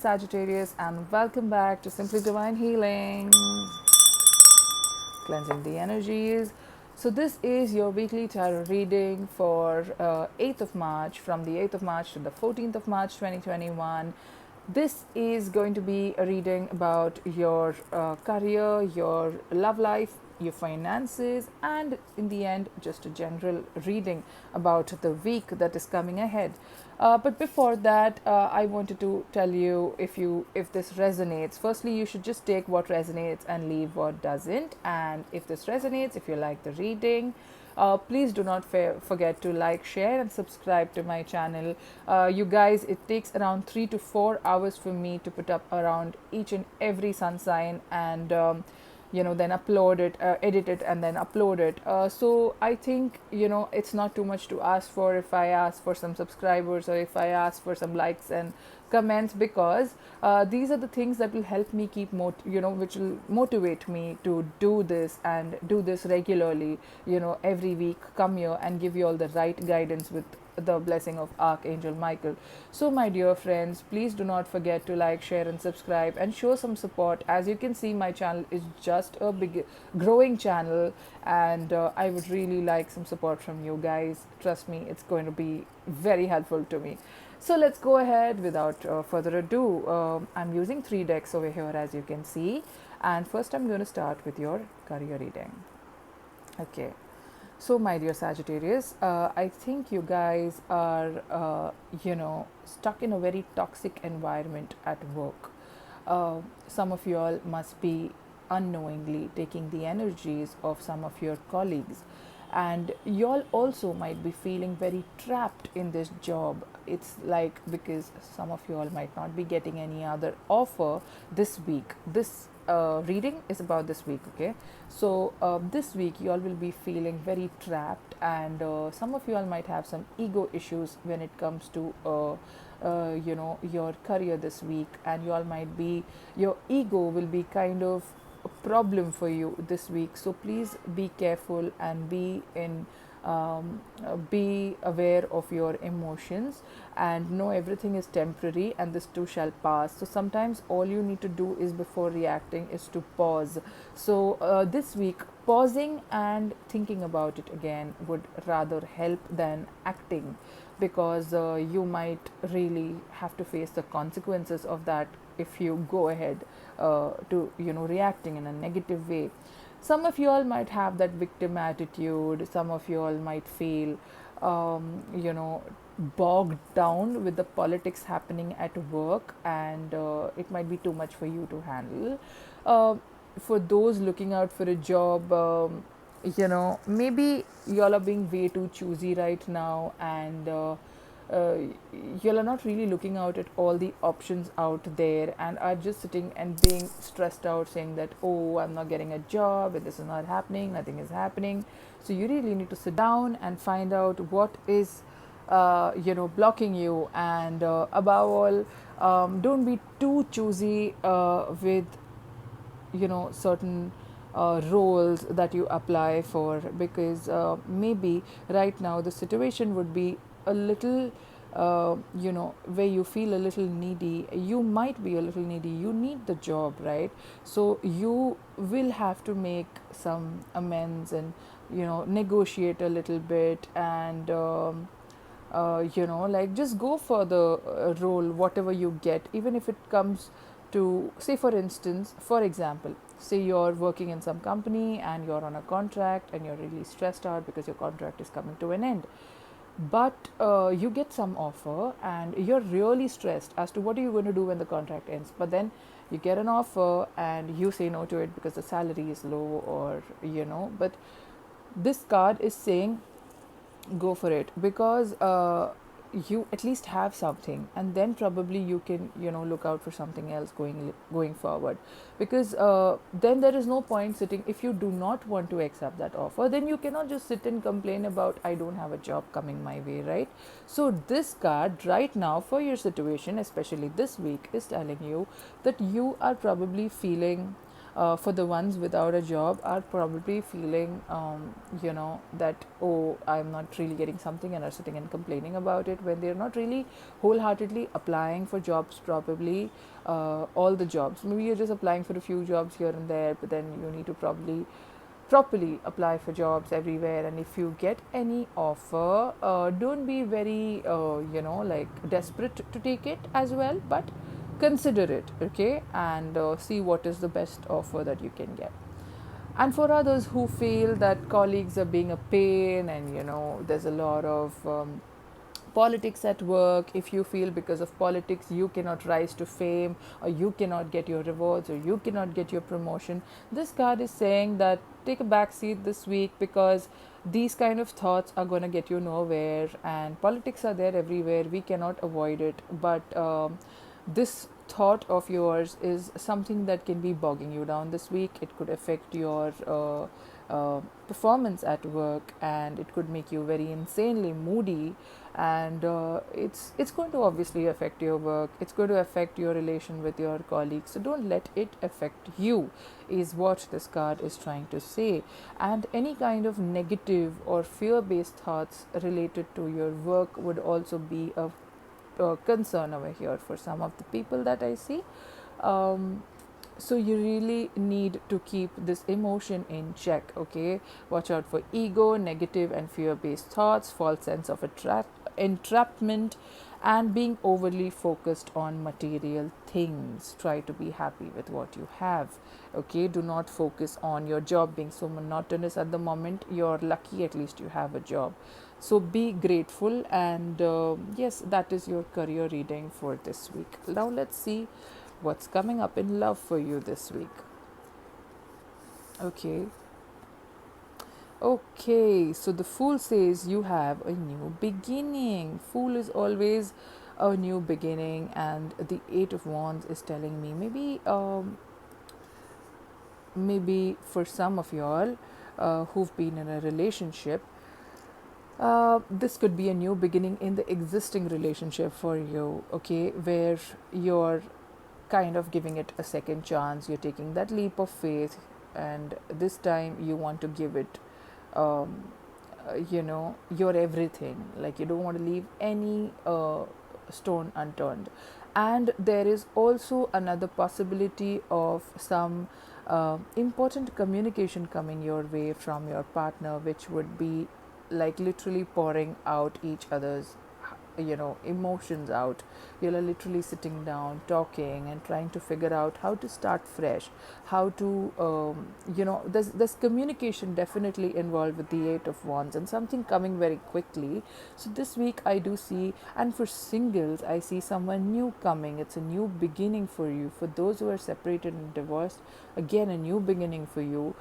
Sagittarius, and welcome back to Simply Divine Healing, cleansing the energies. So, this is your weekly tarot reading for 8th of March, from the 8th of March to the 14th of March 2021. This is going to be a reading about your career, your love life, your finances, and in the end, just a general reading about the week that is coming ahead. But before that, I wanted to tell you, if this resonates, firstly you should just take what resonates and leave what doesn't. And if this resonates, if you like the reading, please do not forget to like, share, and subscribe to my channel. You guys, it takes around 3 to 4 hours for me to put up around each and every sun sign, and then upload it, edit it, and then upload it. So I think it's not too much to ask for if I ask for some subscribers, or if I ask for some likes and comments, because these are the things that will help me keep which will motivate me to do this and do this regularly. Every week come here and give you all the right guidance with the blessing of Archangel Michael. So, my dear friends, please do not forget to like, share, and subscribe, and show some support. As you can see, my channel is just a big growing channel, and I would really like some support from you guys. Trust me, it's going to be very helpful to me. So let's go ahead without further ado. I'm using 3 decks over here, as you can see, and first I'm going to start with your career reading. Okay. So, my dear Sagittarius, I think you guys are, stuck in a very toxic environment at work. Some of you all must be unknowingly taking the energies of some of your colleagues, and you all also might be feeling very trapped in this job. It's like, because some of you all might not be getting any other offer this week. This reading is about this week, okay? So this week you all will be feeling very trapped, and some of you all might have some ego issues when it comes to your career this week, and you all might be, your ego will be kind of a problem for you this week. So please be careful and be aware of your emotions, and know everything is temporary and this too shall pass. So sometimes all you need to do is, before reacting, is to pause. So this week, pausing and thinking about it again would rather help than acting, because you might really have to face the consequences of that if you go ahead to reacting in a negative way. Some of you all might have that victim attitude. Some of you all might feel bogged down with the politics happening at work, and it might be too much for you to handle. For those looking out for a job, maybe you all are being way too choosy right now, and uh, you are not really looking out at all the options out there, and are just sitting and being stressed out, saying that, oh, I'm not getting a job, and this is not happening, nothing is happening. So you really need to sit down and find out what is blocking you, and above all, don't be too choosy with certain roles that you apply for, because maybe right now the situation would be a little where you feel a little needy. You might be a little needy, you need the job, right? So you will have to make some amends, and negotiate a little bit, and like, just go for the role, whatever you get, even if it comes to, say, for example, say you're working in some company and you're on a contract, and you're really stressed out because your contract is coming to an end. But you get some offer, and you're really stressed as to what are you going to do when the contract ends. But then you get an offer and you say no to it because the salary is low, or but this card is saying go for it, because you at least have something, and then probably you can look out for something else going forward, because then there is no point sitting. If you do not want to accept that offer, then you cannot just sit and complain about, I don't have a job coming my way, right? So this card right now for your situation, especially this week, is telling you that you are probably feeling for the ones without a job are probably feeling, that, oh, I'm not really getting something, and are sitting and complaining about it when they're not really wholeheartedly applying for jobs, probably all the jobs. Maybe you're just applying for a few jobs here and there, but then you need to probably properly apply for jobs everywhere. And if you get any offer, don't be very desperate to take it as well, but consider it, okay, and see what is the best offer that you can get. And for others who feel that colleagues are being a pain, and there's a lot of politics at work, if you feel because of politics you cannot rise to fame, or you cannot get your rewards, or you cannot get your promotion, this card is saying that take a back seat this week, because these kind of thoughts are going to get you nowhere, and politics are there everywhere, we cannot avoid it. But this thought of yours is something that can be bogging you down this week. It could affect your performance at work, and it could make you very insanely moody, and it's going to obviously affect your work, it's going to affect your relation with your colleagues. So don't let it affect you, is what this card is trying to say. And any kind of negative or fear based thoughts related to your work would also be a concern over here for some of the people that I see. So you really need to keep this emotion in check, okay? Watch out for ego, negative and fear based thoughts, false sense of entrapment, and being overly focused on material things. Try to be happy with what you have, okay? Do not focus on your job being so monotonous at the moment. You're lucky, at least you have a job. So be grateful, and yes, that is your career reading for this week. Now let's see what's coming up in love for you this week. Okay, so the Fool says you have a new beginning. Fool is always a new beginning, and the Eight of Wands is telling me maybe for some of y'all who've been in a relationship, this could be a new beginning in the existing relationship for you, okay, where you're kind of giving it a second chance. You're taking that leap of faith, and this time you want to give it, your everything. Like, you don't want to leave any stone unturned. And there is also another possibility of some important communication coming your way from your partner, which would be like literally pouring out each other's emotions out. You are literally sitting down talking and trying to figure out how to start fresh, how to there's communication definitely involved with the Eight of Wands, and something coming very quickly. So this week I do see, and for singles I see someone new coming. It's a new beginning for you. For those who are separated and divorced, again a new beginning for you.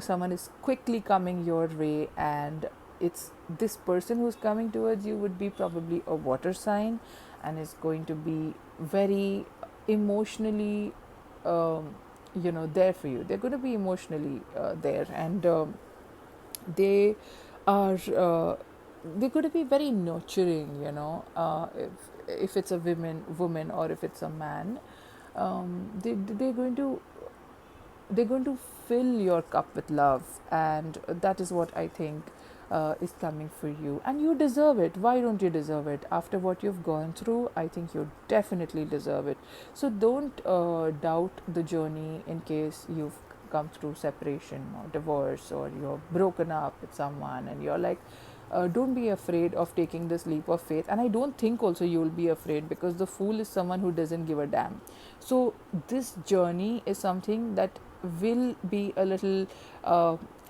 Someone is quickly coming your way, and it's this person who's coming towards you would be probably a water sign, and is going to be very emotionally there for you. They're going to be emotionally there, and they are they're going to be very nurturing, if it's a woman, or if it's a man. They're going to fill your cup with love, and that is what I think is coming for you. And you deserve it. Why don't you deserve it? After what you've gone through, I think you definitely deserve it. So don't doubt the journey in case you've come through separation or divorce, or you're broken up with someone and you're like, don't be afraid of taking this leap of faith. And I don't think also you will be afraid, because the Fool is someone who doesn't give a damn. So this journey is something that will be a little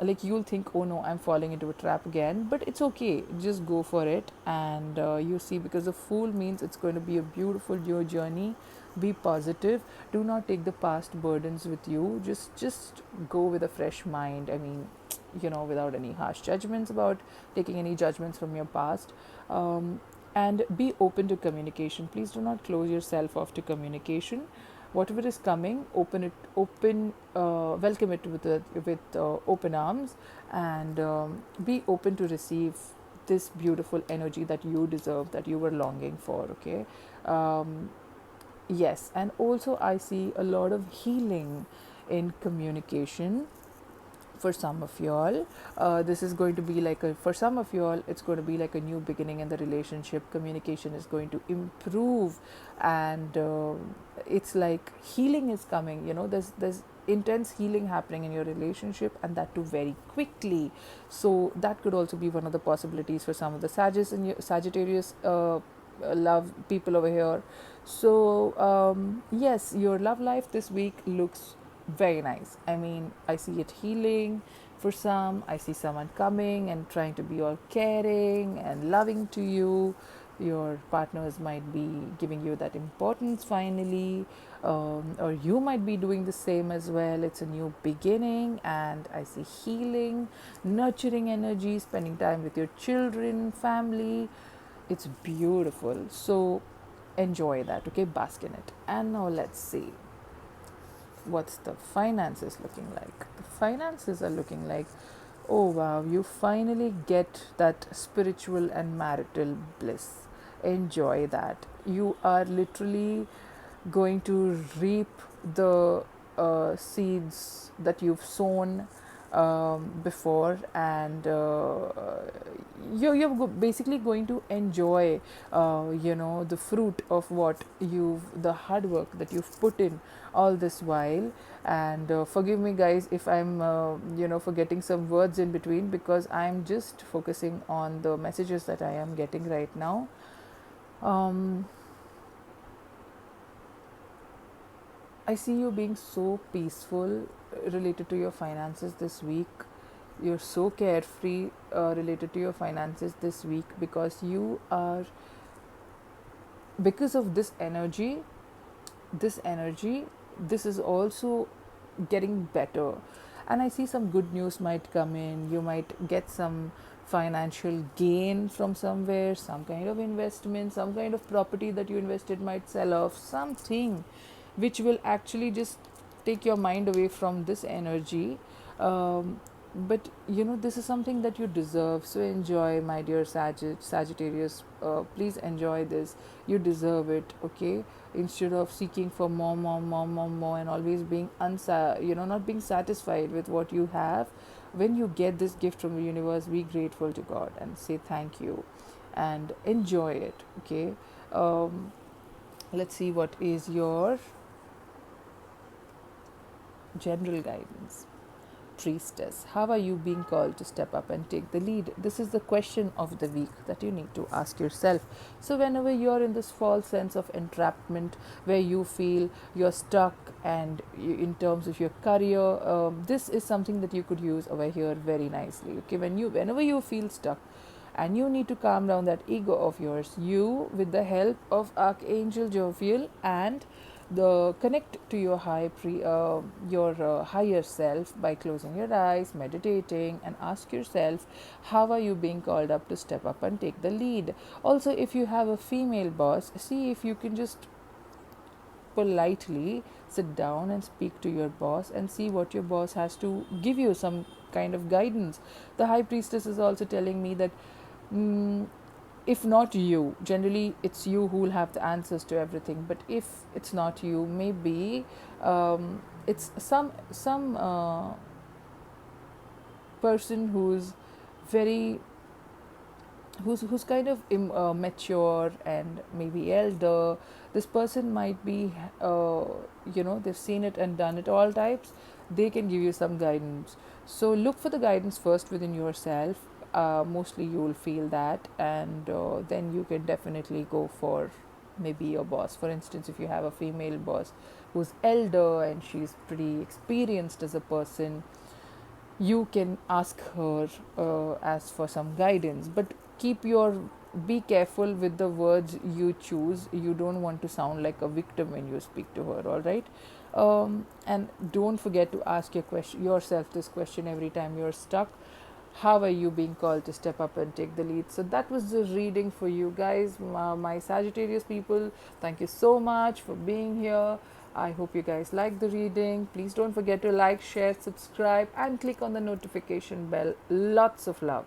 like, you'll think, oh no, I'm falling into a trap again, but it's okay, just go for it. And you see, because the Fool means it's going to be a beautiful new journey. Be positive. Do not take the past burdens with you. Just go with a fresh mind. I mean, without any harsh judgments about taking any judgments from your past. And be open to communication. Please do not close yourself off to communication. Whatever is coming, welcome it with open arms, and be open to receive this beautiful energy that you deserve, that you were longing for, okay? Yes, and also I see a lot of healing in communication for some of y'all. This is going to be like for some of y'all, it's going to be like a new beginning in the relationship. Communication is going to improve, and it's like healing is coming. There's intense healing happening in your relationship, and that too very quickly. So that could also be one of the possibilities for some of the Sagittarius love people over here. So yes, your love life this week looks very nice. I mean, I see it healing for some. I see someone coming and trying to be all caring and loving to you. Your partners might be giving you that importance finally, or you might be doing the same as well. It's a new beginning, and I see healing, nurturing energy, spending time with your children, family. It's beautiful. So enjoy that, okay? Bask in it. And now let's see what's the finances looking like. The finances are looking like, oh wow, you finally get that spiritual and marital bliss. Enjoy that. You are literally going to reap the seeds that you've sown before, and you're basically going to enjoy the fruit of the hard work that you've put in all this while. And forgive me guys if I'm forgetting some words in between, because I'm just focusing on the messages that I am getting right now. um, I see you being so peaceful related to your finances this week. You're so carefree related to your finances this week, because because of this energy, this is also getting better. And I see some good news might come in. You might get some financial gain from somewhere, some kind of investment, some kind of property that you invested might sell off, something which will actually just take your mind away from this energy. But this is something that you deserve, so enjoy, my dear Sagittarius. Please enjoy this. You deserve it, okay? Instead of seeking for more, more, more, more, more, and always being not being satisfied with what you have. When you get this gift from the universe, be grateful to God and say thank you, and enjoy it, okay? Let's see what is your general guidance. Priestess, how are you being called to step up and take the lead? This is the question of the week that you need to ask yourself. So whenever you're in this false sense of entrapment, where you feel you're stuck, and in terms of your career, this is something that you could use over here very nicely, okay? Whenever you feel stuck and you need to calm down that ego of yours, you, with the help of Archangel Jovial, and the connect to your higher self by closing your eyes, meditating, and ask yourself, how are you being called up to step up and take the lead? Also, if you have a female boss, see if you can just politely sit down and speak to your boss and see what your boss has to give you, some kind of guidance. The high priestess is also telling me that, mm, if not you, generally it's you who will have the answers to everything, but if it's not you, maybe it's some person very who's kind of mature and maybe elder. This person might be they've seen it and done it all types. They can give you some guidance. So look for the guidance first within yourself. Mostly you will feel that, and then you can definitely go for maybe your boss. For instance, if you have a female boss who's elder and she's pretty experienced as a person, you can ask her as for some guidance. But be careful with the words you choose. You don't want to sound like a victim when you speak to her, all right? And don't forget to ask yourself this question every time you're stuck: how are you being called to step up and take the lead? So that was the reading for you guys, my Sagittarius people. Thank you so much for being here. I hope you guys like the reading. Please don't forget to like, share, subscribe, and click on the notification bell. Lots of love.